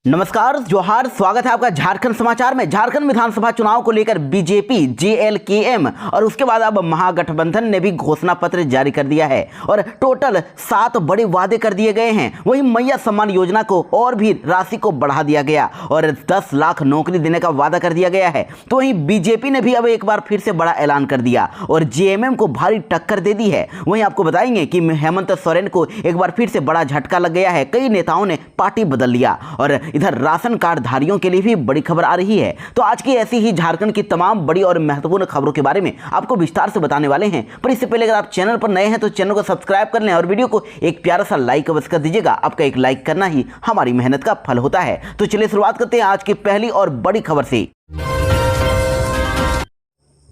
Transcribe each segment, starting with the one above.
नमस्कार, जोहार, स्वागत है आपका झारखंड समाचार में। झारखंड विधानसभा चुनाव को लेकर बीजेपी, जेएलकेएम और उसके बाद अब महागठबंधन ने भी घोषणा पत्र जारी कर दिया है और टोटल 7 बड़े वादे कर दिए गए हैं। वहीं मैया सम्मान योजना को और भी राशि को बढ़ा दिया गया और 10 लाख नौकरी देने का वादा कर दिया गया है। तो वहीं बीजेपी ने भी अब एक बार फिर से बड़ा ऐलान कर दिया और जेएमएम को भारी टक्कर दे दी है। वहीं आपको बताएंगे कि हेमंत सोरेन को एक बार फिर से बड़ा झटका लग गया है। कई नेताओं ने पार्टी बदल लिया और इधर राशन कार्ड धारियों के लिए भी बड़ी खबर आ रही है। तो आज की ऐसी ही झारखंड की तमाम बड़ी और महत्वपूर्ण खबरों के बारे में आपको विस्तार से बताने वाले हैं। पर इससे पहले अगर आप चैनल पर नए हैं तो चैनल को सब्सक्राइब कर लें और वीडियो को एक प्यारा सा लाइक अवश्य कर दीजिएगा। आपका एक लाइक करना ही हमारी मेहनत का फल होता है। तो चलिए शुरुआत करते हैं आज की पहली और बड़ी खबर से।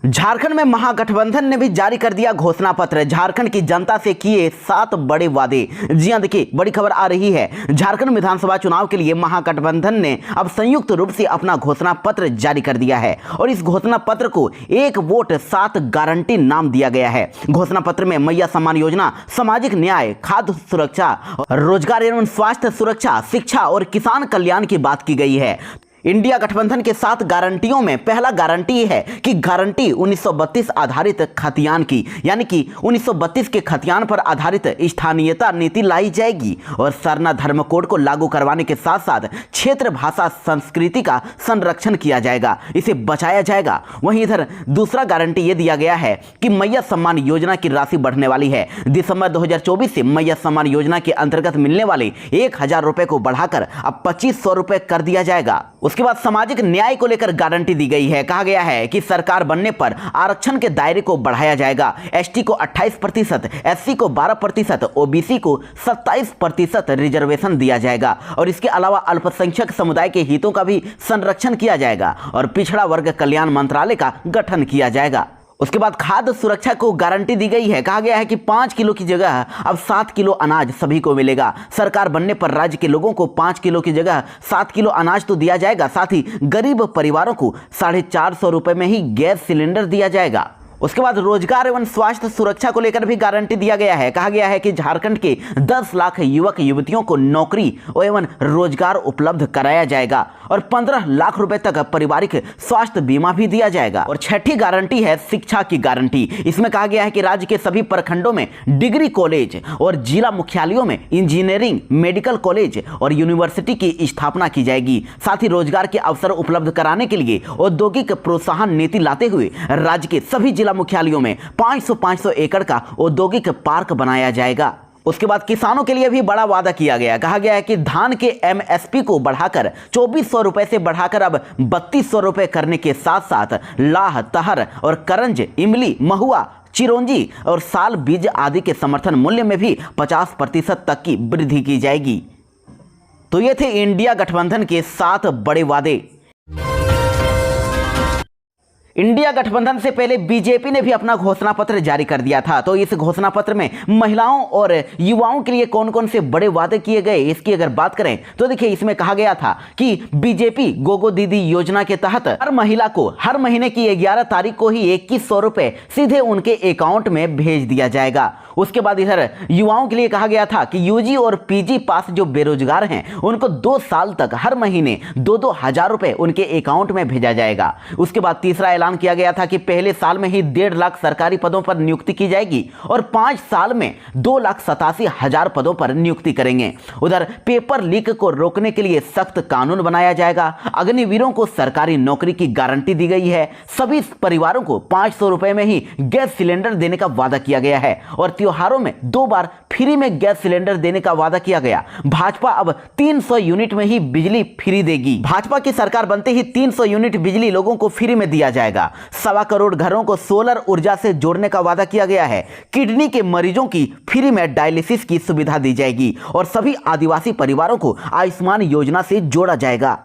झारखंड में महागठबंधन ने भी जारी कर दिया घोषणा पत्र। झारखंड की जनता से किए 7 बड़े वादे। जी हां, देखिए बड़ी खबर आ रही है। झारखंड विधानसभा चुनाव के लिए महागठबंधन ने अब संयुक्त रूप से अपना घोषणा पत्र जारी कर दिया है और इस घोषणा पत्र को 1 वोट 7 गारंटी नाम दिया गया है। घोषणा पत्र में मैया सम्मान योजना, सामाजिक न्याय, खाद्य सुरक्षा, रोजगार एवं स्वास्थ्य सुरक्षा, शिक्षा और किसान कल्याण की बात की गई है। इंडिया गठबंधन के 7 गारंटियों में पहला गारंटी है कि गारंटी 1932 आधारित खतियान की, यानी कि 1932 के खतियान पर आधारित स्थानीयता नीति लाई जाएगी और सरना धर्म कोड को लागू करवाने के साथ साथ क्षेत्र भाषा संस्कृति का संरक्षण किया जाएगा, इसे बचाया जाएगा। वहीं इधर दूसरा गारंटी ये दिया गया है कि मैया सम्मान योजना की राशि बढ़ने वाली है। दिसंबर 2024 से मैया सम्मान योजना के अंतर्गत मिलने वाले 1000 रुपए को बढ़ाकर अब 2500 रुपए कर दिया जाएगा। उसके बाद सामाजिक न्याय को लेकर गारंटी दी गई है। कहा गया है कि सरकार बनने पर आरक्षण के दायरे को बढ़ाया जाएगा। एसटी को 28%, एससी को 12%, ओबीसी को 27% रिजर्वेशन दिया जाएगा और इसके अलावा अल्पसंख्यक समुदाय के हितों का भी संरक्षण किया जाएगा और पिछड़ा वर्ग कल्याण मंत्रालय का गठन किया जाएगा। उसके बाद खाद्य सुरक्षा को गारंटी दी गई है। कहा गया है कि 5 किलो की जगह अब 7 किलो अनाज सभी को मिलेगा। सरकार बनने पर राज्य के लोगों को 5 किलो की जगह 7 किलो अनाज तो दिया जाएगा, साथ ही गरीब परिवारों को 450 रुपए में ही गैस सिलेंडर दिया जाएगा। उसके बाद रोजगार एवं स्वास्थ्य सुरक्षा को लेकर भी गारंटी दिया गया है। कहा गया है कि झारखंड के 10 लाख युवक युवतियों को नौकरी एवं रोजगार उपलब्ध कराया जाएगा और 15 लाख रुपए तक पारिवारिक स्वास्थ्य बीमा भी दिया जाएगा। और छठी गारंटी है शिक्षा की गारंटी। इसमें कहा गया है कि राज्य के सभी प्रखंडों में डिग्री कॉलेज और जिला मुख्यालयों में इंजीनियरिंग, मेडिकल कॉलेज और यूनिवर्सिटी की स्थापना की जाएगी। साथ ही रोजगार के अवसर उपलब्ध कराने के लिए औद्योगिक प्रोत्साहन नीति लाते हुए राज्य के सभी जिला मुख्यालयों में 500 एकड़ का औद्योगिक पार्क बनाया जाएगा। उसके बाद किसानों के लिए भी बड़ा वादा किया गया। कहा गया है कि धान के एमएसपी को बढ़ाकर 2400 रुपए से बढ़ाकर अब 3200 रुपए करने के साथ साथ लाह, तहर और करंज, इमली, महुआ, चिरौंजी और साल बीज आदि के समर्थन मूल्य में भी 50% तक की वृद्धि की जाएगी। तो ये थे इंडिया गठबंधन के 7 बड़े वादे। इंडिया गठबंधन से पहले बीजेपी ने भी अपना घोषणा पत्र जारी कर दिया था। तो इस घोषणा पत्र में महिलाओं और युवाओं के लिए कौन कौन से बड़े वादे किए गए, इसकी अगर बात करें तो देखिए इसमें कहा गया था कि बीजेपी गोगो दीदी योजना के तहत हर महिला को हर महीने की 11 तारीख को ही 2100 रुपए सीधे उनके अकाउंट में भेज दिया जाएगा। उसके बाद इधर युवाओं के लिए कहा गया था कि यूजी और पीजी पास जो बेरोजगार हैं उनको 2 साल तक हर महीने 2-2 हजार रुपए उनके अकाउंट में भेजा जाएगा। उसके बाद तीसरा ऐलान किया गया था कि पहले साल में ही 1.5 लाख सरकारी पदों पर नियुक्ति की जाएगी और 5 साल में 2,87,000 पदों पर नियुक्ति करेंगे। उधर पेपर लीक को रोकने के लिए सख्त कानून बनाया जाएगा। अग्निवीरों को सरकारी नौकरी की गारंटी दी गई है। सभी परिवारों को 500 रुपए में ही गैस सिलेंडर देने का वादा किया गया है और त्योहारों में 2 बार फ्री में गैस सिलेंडर देने का वादा किया गया। भाजपा अब 300 यूनिट में ही बिजली फ्री देगी। भाजपा की सरकार बनते ही 300 यूनिट बिजली लोगों को फ्री में दिया जाएगा। 1.25 करोड़ घरों को सोलर ऊर्जा से जोड़ने का वादा किया गया है। किडनी के मरीजों की फ्री में डायलिसिस की सुविधा दी जाएगी और सभी आदिवासी परिवारों को आयुष्मान योजना से जोड़ा जाएगा।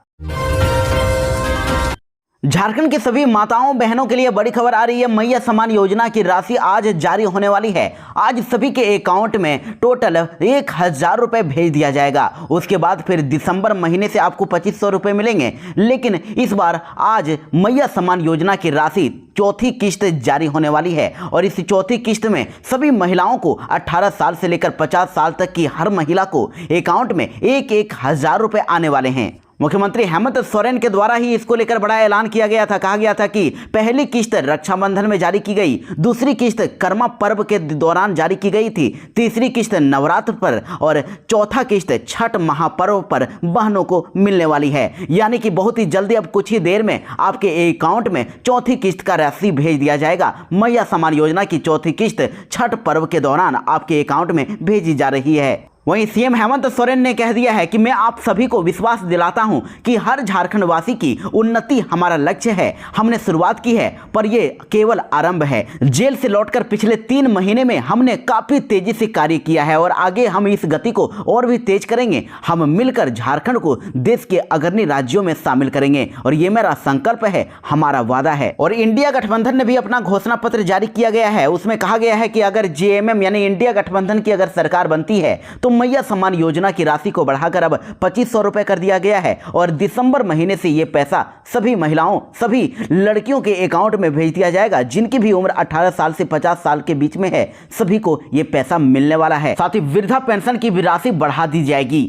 झारखंड के सभी माताओं बहनों के लिए बड़ी खबर आ रही है। मैया सम्मान योजना की राशि आज जारी होने वाली है। आज सभी के अकाउंट में टोटल 1000 रुपए भेज दिया जाएगा। उसके बाद फिर दिसंबर महीने से आपको 2500 रुपए मिलेंगे। लेकिन इस बार आज मैया सम्मान योजना की राशि चौथी किस्त जारी होने वाली है और इस चौथी किस्त में सभी महिलाओं को 18 साल से लेकर 50 साल तक की हर महिला को अकाउंट में 1-1 हजार रुपए आने वाले हैं। मुख्यमंत्री हेमंत सोरेन के द्वारा ही इसको लेकर बड़ा ऐलान किया गया था। कहा गया था कि पहली किस्त रक्षाबंधन में जारी की गई, दूसरी किस्त कर्मा पर्व के दौरान जारी की गई थी, तीसरी किस्त नवरात्र पर और चौथा किस्त छठ महापर्व पर बहनों को मिलने वाली है। यानी कि बहुत ही जल्दी, अब कुछ ही देर में आपके अकाउंट में चौथी किस्त का राशि भेज दिया जाएगा। मैया सम्मान योजना की चौथी किस्त छठ पर्व के दौरान आपके अकाउंट में भेजी जा रही है। वहीं सीएम हेमंत सोरेन ने कह दिया है कि मैं आप सभी को विश्वास दिलाता हूं कि हर झारखंड वासी की उन्नति हमारा लक्ष्य है। हमने शुरुआत की है पर यह केवल आरंभ है। जेल से लौटकर पिछले 3 महीने में हमने काफी तेजी से कार्य किया है और आगे हम इस गति को और भी तेज करेंगे। हम मिलकर झारखंड को देश के अग्रणी राज्यों में शामिल करेंगे और ये मेरा संकल्प है, हमारा वादा है। और इंडिया गठबंधन ने भी अपना घोषणा पत्र जारी किया गया है। उसमें कहा गया है कि अगर जेएमएम यानी इंडिया गठबंधन की अगर सरकार बनती है तो मैया सम्मान योजना की राशि को बढ़ाकर अब 2500 रुपए कर दिया गया है और दिसंबर महीने से यह पैसा सभी महिलाओं, सभी लड़कियों के अकाउंट में भेज दिया जाएगा। जिनकी भी उम्र 18 साल से 50 साल के बीच में है, सभी को यह पैसा मिलने वाला है। साथ ही वृद्धा पेंशन की भी राशि बढ़ा दी जाएगी।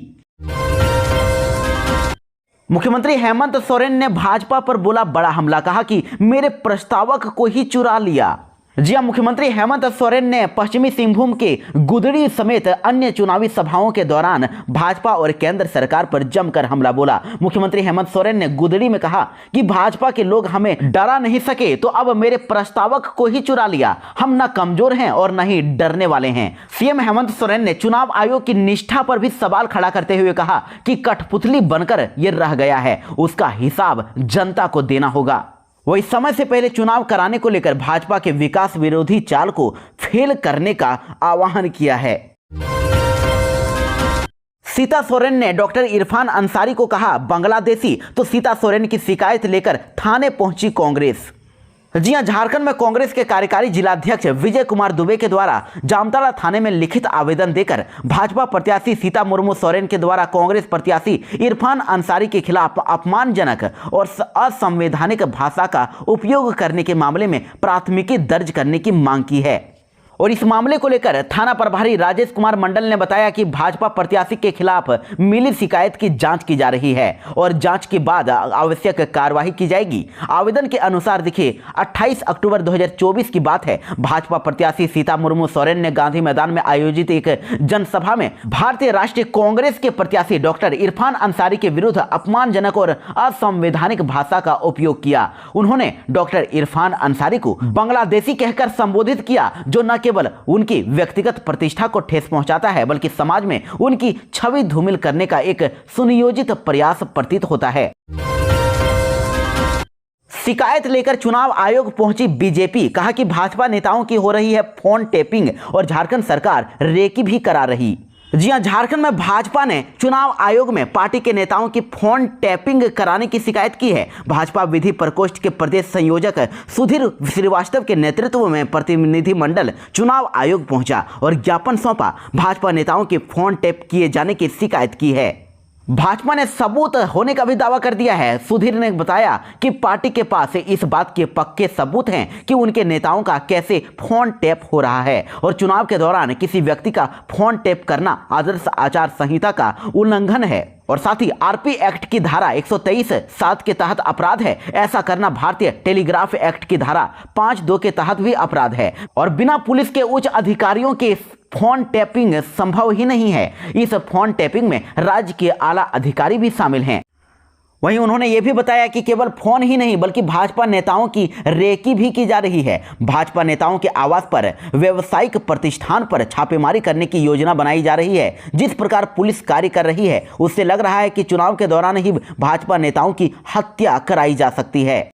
मुख्यमंत्री हेमंत सोरेन ने भाजपा पर बोला बड़ा हमला। कहा कि मेरे प्रस्तावक को ही चुरा लिया। जी हां, मुख्यमंत्री हेमंत सोरेन ने पश्चिमी सिंहभूम के गुदड़ी समेत अन्य चुनावी सभाओं के दौरान भाजपा और केंद्र सरकार पर जमकर हमला बोला। मुख्यमंत्री हेमंत सोरेन ने गुदड़ी में कहा कि भाजपा के लोग हमें डरा नहीं सके तो अब मेरे प्रस्तावक को ही चुरा लिया। हम न कमजोर हैं और न ही डरने वाले हैं। सीएम हेमंत सोरेन ने चुनाव आयोग की निष्ठा पर भी सवाल खड़ा करते हुए कहा कि कठपुतली बनकर यह रह गया है, उसका हिसाब जनता को देना होगा। वही समय से पहले चुनाव कराने को लेकर भाजपा के विकास विरोधी चाल को फेल करने का आह्वान किया है। सीता सोरेन ने डॉक्टर इरफान अंसारी को कहा बांग्लादेशी, तो सीता सोरेन की शिकायत लेकर थाने पहुंची कांग्रेस। जी हां, झारखंड में कांग्रेस के कार्यकारी जिलाध्यक्ष विजय कुमार दुबे के द्वारा जामताड़ा थाने में लिखित आवेदन देकर भाजपा प्रत्याशी सीता मुर्मू सोरेन के द्वारा कांग्रेस प्रत्याशी इरफान अंसारी के खिलाफ अपमानजनक और असंवैधानिक भाषा का उपयोग करने के मामले में प्राथमिकी दर्ज करने की मांग की है। और इस मामले को लेकर थाना प्रभारी राजेश कुमार मंडल ने बताया कि भाजपा प्रत्याशी के खिलाफ मिली शिकायत की जांच की जा रही है और जांच के बाद आवश्यक कार्रवाई की जाएगी। आवेदन के अनुसार देखिए, 28 अक्टूबर 2024 की बात है। भाजपा प्रत्याशी सीता मुर्मू सोरेन ने गांधी मैदान में आयोजित एक जनसभा में भारतीय राष्ट्रीय कांग्रेस के प्रत्याशी डॉक्टर इरफान अंसारी के विरुद्ध अपमानजनक और असंवैधानिक भाषा का उपयोग किया। उन्होंने डॉक्टर इरफान अंसारी को बांग्लादेशी कहकर संबोधित किया, जो न केवल उनकी व्यक्तिगत प्रतिष्ठा को ठेस पहुंचाता है बल्कि समाज में उनकी छवि धूमिल करने का एक सुनियोजित प्रयास प्रतीत होता है। शिकायत लेकर चुनाव आयोग पहुंची बीजेपी। कहा कि भाजपा नेताओं की हो रही है फोन टैपिंग और झारखंड सरकार रेकी भी करा रही। जी हां, झारखंड में भाजपा ने चुनाव आयोग में पार्टी के नेताओं की फोन टैपिंग कराने की शिकायत की है। भाजपा विधि प्रकोष्ठ के प्रदेश संयोजक सुधीर श्रीवास्तव के नेतृत्व में प्रतिनिधिमंडल चुनाव आयोग पहुंचा और ज्ञापन सौंपा। भाजपा नेताओं की फोन टैप किए जाने की शिकायत की है। भाजपा ने सबूत होने का भी दावा कर दिया है। सुधीर ने बताया कि पार्टी के पास इस बात के पक्के सबूत हैं कि उनके नेताओं का कैसे फोन टैप हो रहा है और चुनाव के दौरान किसी व्यक्ति का फोन टैप करना आदर्श आचार संहिता का उल्लंघन है और साथ ही आरपी एक्ट की धारा 123(7) के तहत अपराध है। ऐसा करना भारतीय टेलीग्राफ एक्ट की धारा 5(2) के तहत भी अपराध है और बिना पुलिस के उच्च अधिकारियों के फोन टैपिंग संभव ही नहीं है। इस फोन टैपिंग में राज्य के आला अधिकारी भी शामिल हैं। वहीं उन्होंने यह भी बताया कि केवल फोन ही नहीं बल्कि भाजपा नेताओं की रेकी भी की जा रही है। भाजपा नेताओं के आवास पर, व्यवसायिक प्रतिष्ठान पर छापेमारी करने की योजना बनाई जा रही है। जिस प्रकार पुलिस कार्य कर रही है उससे लग रहा है कि चुनाव के दौरान ही भाजपा नेताओं की हत्या कराई जा सकती है।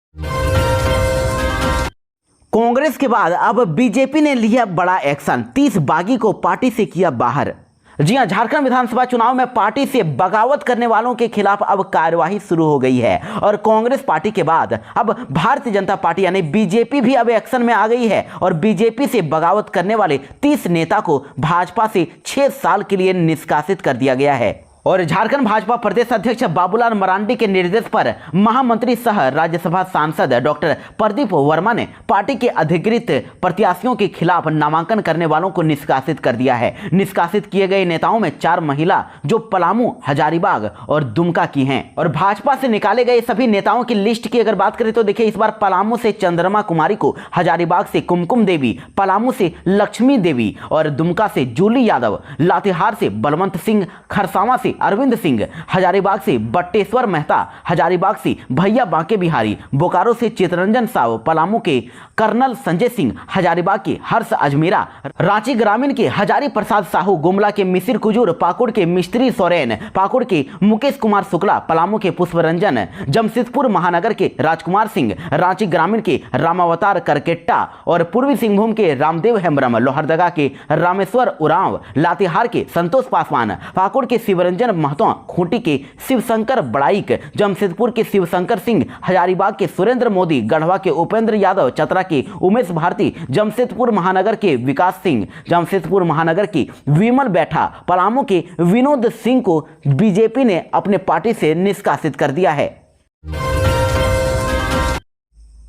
कांग्रेस के बाद अब बीजेपी ने लिया बड़ा एक्शन। 30 बागी को पार्टी से किया बाहर। जी हां, झारखंड विधानसभा चुनाव में पार्टी से बगावत करने वालों के खिलाफ अब कार्यवाही शुरू हो गई है और कांग्रेस पार्टी के बाद अब भारतीय जनता पार्टी यानी बीजेपी भी अब एक्शन में आ गई है और बीजेपी से बगावत करने वाले 30 नेता को भाजपा से 6 साल के लिए निष्कासित कर दिया गया है। और झारखंड भाजपा प्रदेश अध्यक्ष बाबूलाल मरांडी के निर्देश पर महामंत्री सह राज्यसभा सांसद डॉक्टर प्रदीप वर्मा ने पार्टी के अधिकृत प्रत्याशियों के खिलाफ नामांकन करने वालों को निष्कासित कर दिया है। निष्कासित किए गए नेताओं में 4 महिला जो पलामू, हजारीबाग और दुमका की हैं। और भाजपा से निकाले गए सभी नेताओं की लिस्ट की अगर बात करें तो देखिए, इस बार पलामू से चंद्रमा कुमारी को, हजारीबाग से कुमकुम देवी, पलामू से लक्ष्मी देवी और दुमका से जूली यादव, लातेहार से बलवंत सिंह, खरसावां से अरविंद सिंह, हजारीबाग से बट्टेश्वर मेहता, हजारीबाग से भैया बांके बिहारी, बोकारो से चितरंजन साव, पलामू के कर्नल संजय सिंह, हजारीबाग के हर्ष अजमेरा, रांची ग्रामीण के हजारी प्रसाद साहू, गुमला के मिसिर कुजूर, पाकुड़ के मिस्त्री सोरेन, पाकुड़ के मुकेश कुमार शुक्ला, पलामू के पुष्परंजन, जमशेदपुर महानगर के राजकुमार सिंह, रांची ग्रामीण के रामावतार करकेट्टा और पूर्वी सिंहभूम के रामदेव हेम्ब्रम, लोहरदगा के रामेश्वर उरांव, लातेहार के संतोष पासवान, पाकुड़ के शिवरंजन महतो, खूंटी के शिवशंकर बड़ाइक, जमशेदपुर के शिवशंकर सिंह, हजारीबाग के सुरेंद्र मोदी, गढ़वा के उपेंद्र यादव, चतरा के उमेश भारती, जमशेदपुर महानगर के विकास सिंह, जमशेदपुर महानगर की विमल बैठा, पलामू के विनोद सिंह को बीजेपी ने अपने पार्टी से निष्कासित कर दिया है।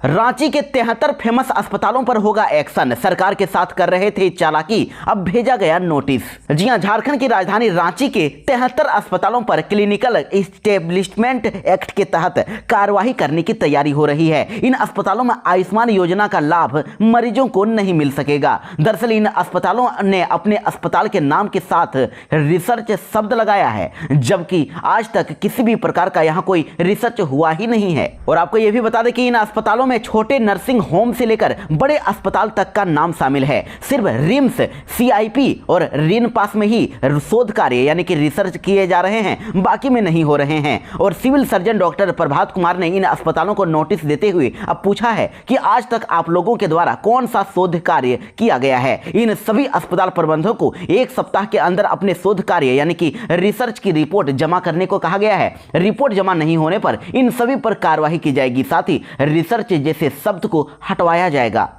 रांची के 73 फेमस अस्पतालों पर होगा एक्शन, सरकार के साथ कर रहे थे चालाकी, अब भेजा गया नोटिस। जी हां, झारखंड की राजधानी रांची के 73 अस्पतालों पर क्लिनिकल एस्टेब्लिशमेंट एक्ट के तहत कार्रवाई करने की तैयारी हो रही है। इन अस्पतालों में आयुष्मान योजना का लाभ मरीजों को नहीं मिल सकेगा। दरअसल इन अस्पतालों ने अपने अस्पताल के नाम के साथ रिसर्च शब्द लगाया है, जबकि आज तक किसी भी प्रकार का यहाँ कोई रिसर्च हुआ ही नहीं है। और आपको यह भी बता दें कि इन अस्पतालों में छोटे नर्सिंग होम से लेकर बड़े अस्पताल तक का नाम शामिल है। सिर्फ रिम्स, सीआईपी और रिन पास में ही शोध कार्य यानी कि रिसर्च किए जा रहे हैं, बाकी में नहीं हो रहे हैं। और civil surgeon doctor Prabhat Kumar ने इन अस्पतालों को नोटिस देते हुए अब पूछा है कि आज तक आप लोगों के द्वारा कौन सा शोध कार्य किया गया है। इन सभी अस्पताल प्रबंधकों को 1 सप्ताह के अंदर अपने शोध कार्य यानी कि रिसर्च की रिपोर्ट जमा करने को कहा गया है। रिपोर्ट जमा नहीं होने पर इन सभी पर कार्रवाई की जाएगी, साथ ही रिसर्च जैसे शब्द को हटवाया जाएगा।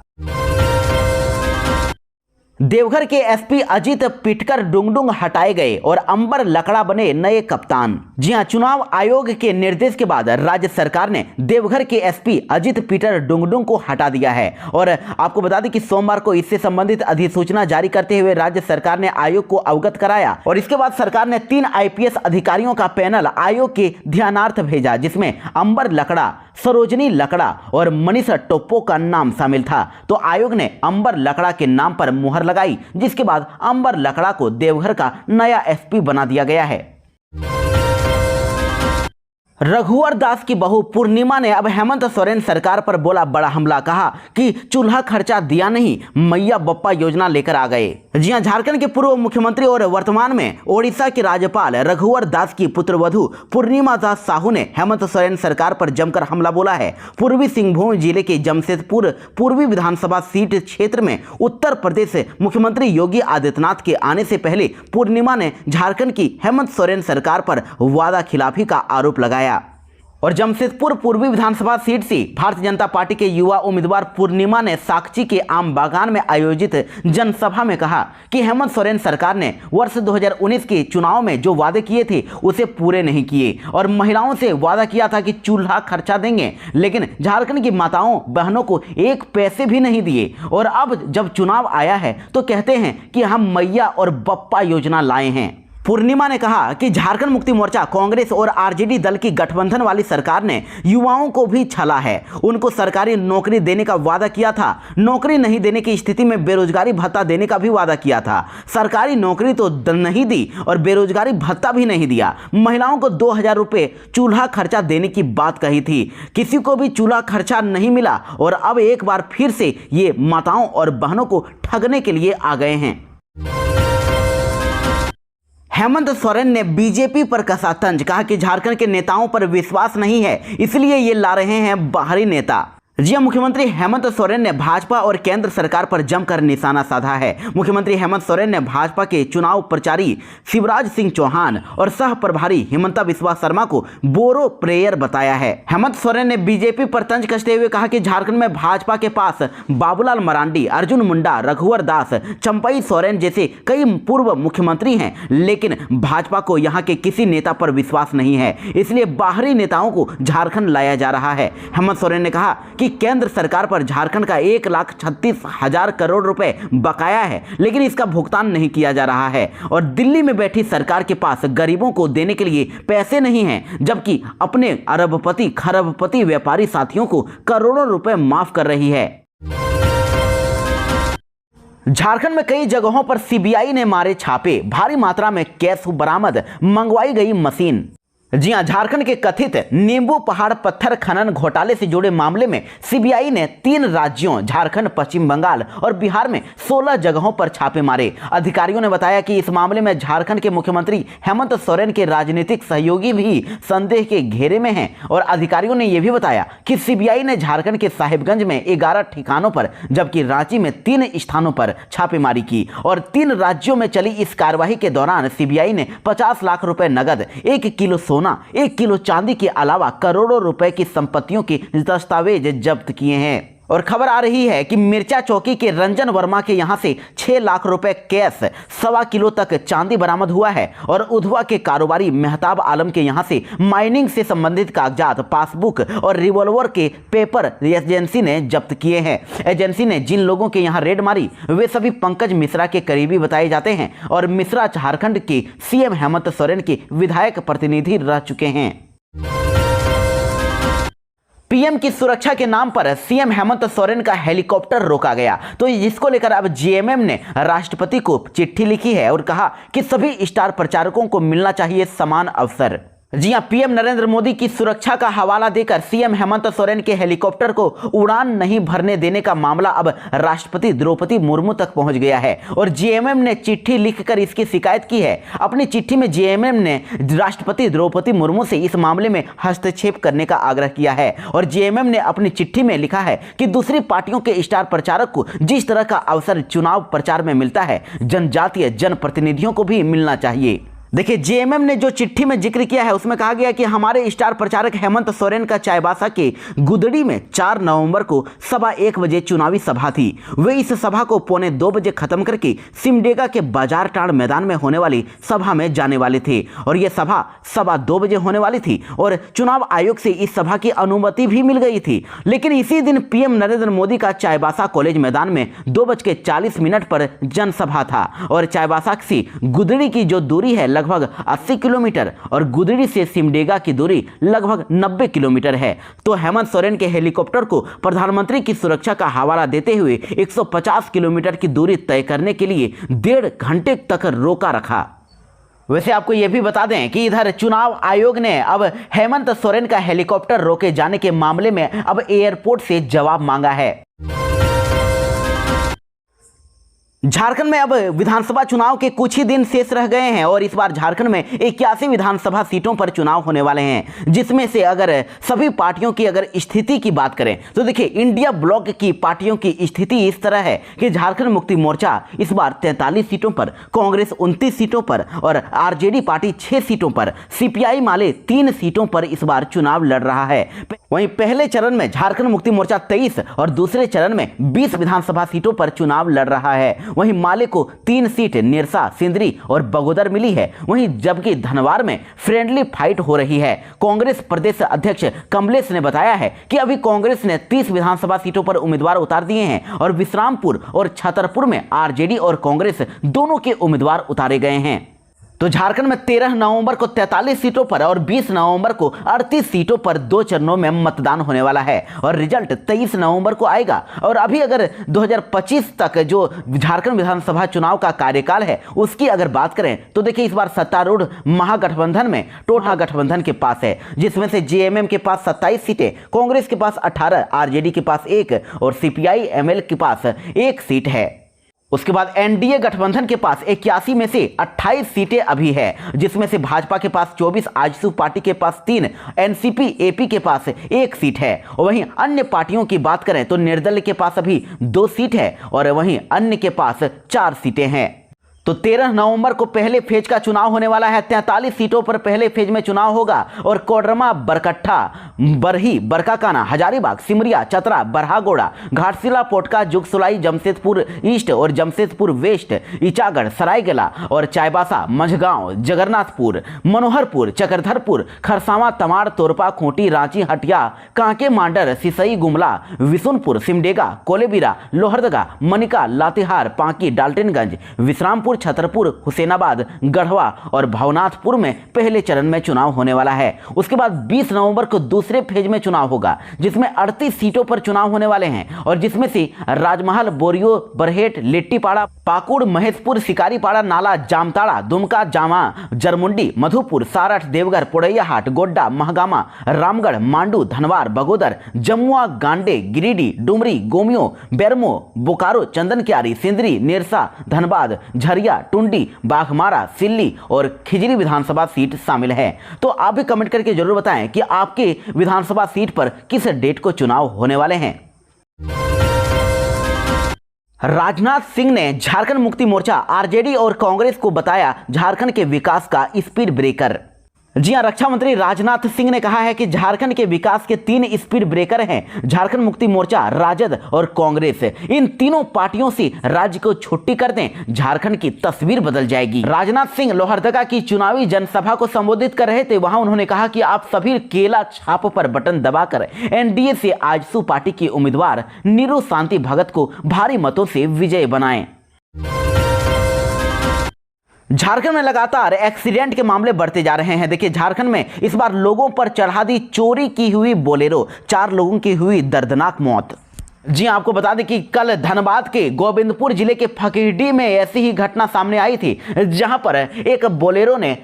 देवघर के एसपी अजीत पिटकर डुंगडुंग हटाए गए और अंबर लकड़ा बने नए कप्तान। जी हां, चुनाव आयोग के निर्देश के बाद राज्य सरकार ने देवघर के एसपी अजीत पीटर डुंगडुंग को हटा दिया है। और आपको बता दें कि सोमवार को इससे संबंधित अधिसूचना जारी करते हुए राज्य सरकार ने आयोग को अवगत कराया और इसके बाद सरकार ने 3 आईपीएस अधिकारियों का पैनल आयोग के ध्यानार्थ भेजा, जिसमें अंबर लकड़ा, सरोजनी लकड़ा और मनीषा टोप्पो का नाम शामिल था। तो आयोग ने अंबर लकड़ा के नाम पर मुहर लगाई, जिसके बाद अंबर लकड़ा को देवघर का नया एसपी बना दिया गया है। रघुवर दास की बहू पूर्णिमा ने अब हेमंत सोरेन सरकार पर बोला बड़ा हमला, कहा कि चूल्हा खर्चा दिया नहीं, मैया बप्पा योजना लेकर आ गए। जी हां, झारखंड के पूर्व मुख्यमंत्री और वर्तमान में ओडिशा के राज्यपाल रघुवर दास की पुत्रवधू पूर्णिमा दास साहू ने हेमंत सोरेन सरकार पर जमकर हमला बोला है। पूर्वी सिंहभूम जिले के जमशेदपुर पूर्वी विधानसभा सीट क्षेत्र में उत्तर प्रदेश मुख्यमंत्री योगी आदित्यनाथ के आने से पहले पूर्णिमा ने झारखंड की हेमंत सोरेन सरकार पर वादा खिलाफी का आरोप लगाया। और जमशेदपुर पूर्वी विधानसभा सीट से भारतीय जनता पार्टी के युवा उम्मीदवार पूर्णिमा ने साकची के आम बागान में आयोजित जनसभा में कहा कि हेमंत सोरेन सरकार ने वर्ष 2019 के चुनाव में जो वादे किए थे उसे पूरे नहीं किए और महिलाओं से वादा किया था कि चूल्हा खर्चा देंगे, लेकिन झारखंड की माताओं बहनों को 1 पैसे भी नहीं दिए। और अब जब चुनाव आया है तो कहते हैं कि हम मैया और बप्पा योजना लाए हैं। पूर्णिमा ने कहा कि झारखंड मुक्ति मोर्चा, कांग्रेस और आरजेडी दल की गठबंधन वाली सरकार ने युवाओं को भी छला है। उनको सरकारी नौकरी देने का वादा किया था, नौकरी नहीं देने की स्थिति में बेरोजगारी भत्ता देने का भी वादा किया था। सरकारी नौकरी तो नहीं दी और बेरोजगारी भत्ता भी नहीं दिया। महिलाओं को 2000 रुपये चूल्हा खर्चा देने की बात कही थी, किसी को भी चूल्हा खर्चा नहीं मिला और अब एक बार फिर से ये माताओं और बहनों को ठगने के लिए आ गए हैं। हेमंत सोरेन ने बीजेपी पर कसा तंज, कहा कि झारखंड के नेताओं पर विश्वास नहीं है, इसलिए ये ला रहे हैं बाहरी नेता। जी हां, मुख्यमंत्री हेमंत सोरेन ने भाजपा और केंद्र सरकार पर जमकर निशाना साधा है। मुख्यमंत्री हेमंत सोरेन ने भाजपा के चुनाव प्रचारी शिवराज सिंह चौहान और सह प्रभारी हिमंता बिस्वा शर्मा को बोरो प्लेयर बताया है। हेमंत सोरेन ने बीजेपी पर तंज कसते हुए कहा कि झारखंड में भाजपा के पास बाबूलाल मरांडी, अर्जुन मुंडा, रघुवर दास, चंपई सोरेन जैसे कई पूर्व मुख्यमंत्री हैं, लेकिन भाजपा को यहाँ के किसी नेता पर विश्वास नहीं है, इसलिए बाहरी नेताओं को झारखंड लाया जा रहा है। हेमंत सोरेन ने कहा कि केंद्र सरकार पर झारखंड का 1,36,000 करोड़ रुपए बकाया है, लेकिन इसका भुगतान नहीं किया जा रहा है और दिल्ली में बैठी सरकार के पास गरीबों को देने के लिए पैसे नहीं हैं, जबकि अपने अरबपति खरबपति व्यापारी साथियों को करोड़ों रुपए माफ कर रही है। झारखंड में कई जगहों पर सीबीआई ने मारे छापे, भारी मात्रा में कैश बरामद, मंगवाई गई मशीन। जी हां, झारखंड के कथित नींबू पहाड़ पत्थर खनन घोटाले से जुड़े मामले में सीबीआई ने 3 राज्यों झारखंड, पश्चिम बंगाल और बिहार में 16 जगहों पर छापे मारे। अधिकारियों ने बताया कि इस मामले में झारखंड के मुख्यमंत्री हेमंत सोरेन के राजनीतिक सहयोगी भी संदेह के घेरे में हैं और अधिकारियों ने यह भी बताया कि सीबीआई ने झारखंड के साहिबगंज में 11 ठिकानों पर जबकि रांची में 3 स्थानों पर छापेमारी की और 3 राज्यों में चली इस कार्रवाई के दौरान सीबीआई ने 50 लाख रुपए नगद, 1 किलो 1 किलो चांदी के अलावा करोड़ों रुपए की संपत्तियों के दस्तावेज जब्त किए हैं। और खबर आ रही है कि मिर्चा चौकी के रंजन वर्मा के यहां से 6 लाख रुपए कैश, 1.25 किलो तक चांदी बरामद हुआ है और उधवा के कारोबारी मेहताब आलम के यहां से माइनिंग से संबंधित कागजात, पासबुक और रिवॉल्वर के पेपर एजेंसी ने जब्त किए हैं। एजेंसी ने जिन लोगों के यहां रेड मारी वे सभी पंकज मिश्रा के करीबी बताए जाते हैं और मिश्रा झारखंड के सीएम हेमंत सोरेन के विधायक प्रतिनिधि रह चुके हैं। पीएम की सुरक्षा के नाम पर सीएम हेमंत सोरेन का हेलीकॉप्टर रोका गया, तो इसको लेकर अब जीएमएम ने राष्ट्रपति को चिट्ठी लिखी है और कहा कि सभी स्टार प्रचारकों को मिलना चाहिए समान अवसर। जी हां, पीएम नरेंद्र मोदी की सुरक्षा का हवाला देकर सीएम हेमंत सोरेन के हेलीकॉप्टर को उड़ान नहीं भरने देने का मामला अब राष्ट्रपति द्रौपदी मुर्मू तक पहुंच गया है और जीएमएम ने चिट्ठी लिखकर इसकी शिकायत की है। अपनी चिट्ठी में जीएमएम ने राष्ट्रपति द्रौपदी मुर्मू से इस मामले में हस्तक्षेप करने का आग्रह किया है और जीएमएम ने अपनी चिट्ठी में लिखा है कि दूसरी पार्टियों के स्टार प्रचारक को जिस तरह का अवसर चुनाव प्रचार में मिलता है, जनजातीय जनप्रतिनिधियों को भी मिलना चाहिए। देखिए, जेएमएम ने जो चिट्ठी में जिक्र किया है उसमें कहा गया कि हमारे स्टार प्रचारक हेमंत सोरेन का चाईबासा के गुदड़ी में 4 नवंबर को 1:15 बजे चुनावी सभा थी। वे इस सभा को 1:45 बजे खत्म करके सिमडेगा के बाजार टाड़ मैदान में होने वाली सभा में जाने वाले थे और यह सभा 2:15 बजे होने वाली थी और चुनाव आयोग से इस सभा की अनुमति भी मिल गई थी। लेकिन इसी दिन पीएम नरेंद्र मोदी का चाईबासा कॉलेज मैदान में 2:40 पर जनसभा था और चाईबासा से गुदड़ी की जो दूरी है लगभग 80 किलोमीटर और गुदड़ी से सिमडेगा की दूरी लगभग 90 किलोमीटर है। तो हेमंत सोरेन के हेलीकॉप्टर को प्रधानमंत्री की सुरक्षा का हवाला देते हुए 150 किलोमीटर की दूरी तय करने के लिए 1.5 घंटे तक रोका रखा। वैसे आपको यह भी बता दें कि इधर चुनाव आयोग ने अब हेमंत सोरेन का हेलीकॉप्टर रोके जाने के मामले में अब एयरपोर्ट से जवाब मांगा है। झारखंड में अब विधानसभा चुनाव के कुछ ही दिन शेष रह गए हैं और इस बार झारखंड में 81 विधानसभा सीटों पर चुनाव होने वाले हैं, जिसमें से अगर सभी पार्टियों की अगर स्थिति की बात करें तो देखिए, इंडिया ब्लॉक की पार्टियों की स्थिति इस तरह है कि झारखंड मुक्ति मोर्चा इस बार 43 सीटों पर, कांग्रेस 29 सीटों पर और आरजेडी पार्टी 6 सीटों पर, सीपीआई माले 3 सीटों पर इस बार चुनाव लड़ रहा है। वहीं पहले चरण में झारखंड मुक्ति मोर्चा 23 और दूसरे चरण में 20 विधानसभा सीटों पर चुनाव लड़ रहा है। वहीं माले को 3 सीट निरसा, सिंदरी और बगोदर मिली है। वहीं जबकि धनवार में फ्रेंडली फाइट हो रही है। कांग्रेस प्रदेश अध्यक्ष कमलेश ने बताया है कि अभी कांग्रेस ने 30 विधानसभा सीटों पर उम्मीदवार उतार दिए हैं और विश्रामपुर और छतरपुर में आरजेडी और कांग्रेस दोनों के उम्मीदवार उतारे गए हैं। तो झारखंड में 13 नवंबर को 43 सीटों पर और 20 नवंबर को 38 सीटों पर 2 चरणों में मतदान होने वाला है और रिजल्ट 23 नवंबर को आएगा। और अभी अगर 2025 तक जो झारखंड विधानसभा चुनाव का कार्यकाल है उसकी अगर बात करें तो देखिए, इस बार सत्तारूढ़ महागठबंधन में टोठा गठबंधन के पास है, जिसमें से जेएमएम के पास 27 सीटें, कांग्रेस के पास 18, आरजेडी के पास 1 और सीपीआई एमएल के पास 1 सीट है। उसके बाद एनडीए गठबंधन के पास 81 में से 28 सीटें अभी है, जिसमें से भाजपा के पास 24, आजसू पार्टी के पास 3, एनसीपी एपी के पास 1 सीट है। और वहीं अन्य पार्टियों की बात करें तो निर्दलीय के पास अभी 2 सीट है और वहीं अन्य के पास 4 सीटें हैं। तो 13 नवंबर को पहले फेज का चुनाव होने वाला है। 43 सीटों पर पहले फेज में चुनाव होगा और कोडरमा, बरकट्ठा, बरही, बरकाकाना, हजारीबाग, सिमरिया, चतरा, बरहागोड़ा, घाटशिला, पोटका, जुगसुलाई, जमशेदपुर ईस्ट और जमशेदपुर वेस्ट, ईचागढ़, सरायकेला और चाईबासा, मंझगांव, जगन्नाथपुर, मनोहरपुर, चक्रधरपुर, खरसावां, तमाड़, तोरपा, खूंटी, रांची, हटिया, कांके, मांडर, सिसई, गुमला, विशुनपुर, सिमडेगा, कोलेबिरा, लोहरदगा, मनिका, लातेहार, पांकी, डाल्टनगंज, विश्रामपुर, छतरपुर, हुसैनाबाद, गढ़वा और भवनाथपुर में पहले चरण में चुनाव होने वाला है। उसके बाद 20 नवंबर को दूसरे फेज में चुनाव होगा, जिसमें 38 सीटों पर चुनाव होने वाले हैं और जिसमें से राजमहल, बोरियो, बरहेट, लिट्टीपाड़ा, पाकुड़, महेशपुर, शिकारीपाड़ा, नाला, जामताड़ा, दुमका, जामा, जरमुंडी, मधुपुर, सारठ, देवघर, पोड़ैयाहाट, गोड्डा, महगामा, रामगढ़, मांडू, धनवार, बगोदर, जमुआ, गांडे, गिरिडीह, डुमरी, गोमियो, बेरमो, बोकारो, चंदनक्यारी, सिंदरी, नेरसा, धनबाद, झरिया, टुंडी, बाघमारा, सिल्ली और खिजरी विधानसभा सीट शामिल है। तो आप भी कमेंट करके जरूर बताएं कि आपके विधानसभा सीट पर किस डेट को चुनाव होने वाले हैं। राजनाथ सिंह ने झारखंड मुक्ति मोर्चा, आरजेडी और कांग्रेस को बताया झारखंड के विकास का स्पीड ब्रेकर। जी हां, रक्षा मंत्री राजनाथ सिंह ने कहा है कि झारखंड के विकास के 3 स्पीड ब्रेकर हैं, झारखंड मुक्ति मोर्चा, राजद और कांग्रेस। इन तीनों पार्टियों से राज्य को छुट्टी कर दें, झारखंड की तस्वीर बदल जाएगी। राजनाथ सिंह लोहरदगा की चुनावी जनसभा को संबोधित कर रहे थे। वहां उन्होंने कहा कि आप सभी केला छाप पर बटन दबाकर एनडीए से आजसू पार्टी की उम्मीदवार नीरू शांति भगत को भारी मतों से विजय बनाएं। झारखंड में लगातार एक्सीडेंट के मामले बढ़ते जा रहे हैं। देखिए, झारखंड में इस बार लोगों पर चढ़ा दी चोरी की हुई बोलेरो, 4 लोगों की हुई दर्दनाक मौत। जी आपको बता दें कि कल धनबाद के गोविंदपुर जिले के फकीरडीह में ऐसी ही घटना सामने आई थी, जहां पर एक बोलेरो ने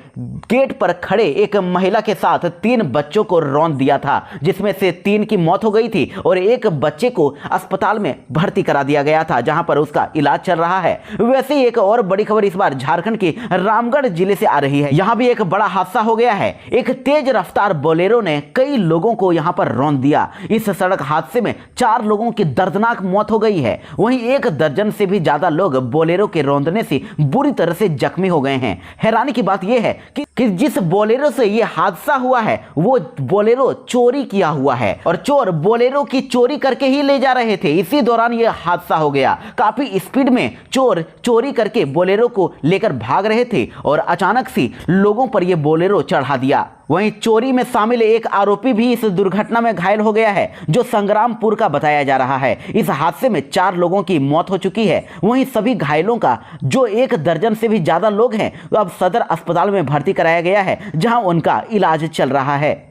गेट पर खड़े एक महिला के साथ 3 बच्चों को रौंद दिया था, जिसमें से 3 की मौत हो गई थी और एक बच्चे को अस्पताल में भर्ती करा दिया गया था, जहां पर उसका इलाज चल रहा है। वैसे ही एक और बड़ी खबर इस बार झारखंड के रामगढ़ जिले से आ रही है। यहां भी एक बड़ा हादसा हो गया है। एक तेज रफ्तार बोलेरो ने कई लोगों को यहां पर रौंद दिया। इस सड़क हादसे में 4 लोगों की दर्दनाक मौत हो गई है। वहीं 1 दर्जन से भी ज्यादा लोग बोलेरो के रौंदने से बुरी तरह से जख्मी हो गए हैं। हैरानी की बात यह है कि जिस बोलेरो से यह हादसा हुआ है वो बोलेरो चोरी किया हुआ है और चोर बोलेरो की चोरी करके ही ले जा रहे थे। इसी दौरान यह हादसा हो गया। काफी स्पीड में चोर चोरी करके बोलेरो को लेकर भाग रहे थे और अचानक से लोगों पर यह बोलेरो चढ़ा दिया। वहीं चोरी में शामिल एक आरोपी भी इस दुर्घटना में घायल हो गया है, जो संग्रामपुर का बताया जा रहा है। इस हादसे में 4 लोगों की मौत हो चुकी है। वहीं सभी घायलों का, जो 1 दर्जन से भी ज्यादा लोग हैं, अब सदर अस्पताल में भर्ती कराया गया है, जहां उनका इलाज चल रहा है।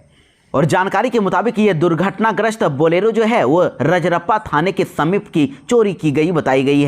और जानकारी के मुताबिक ये दुर्घटनाग्रस्त बोलेरो जो है वो रजरप्पा थाने के समीप की चोरी की गई बताई गई है।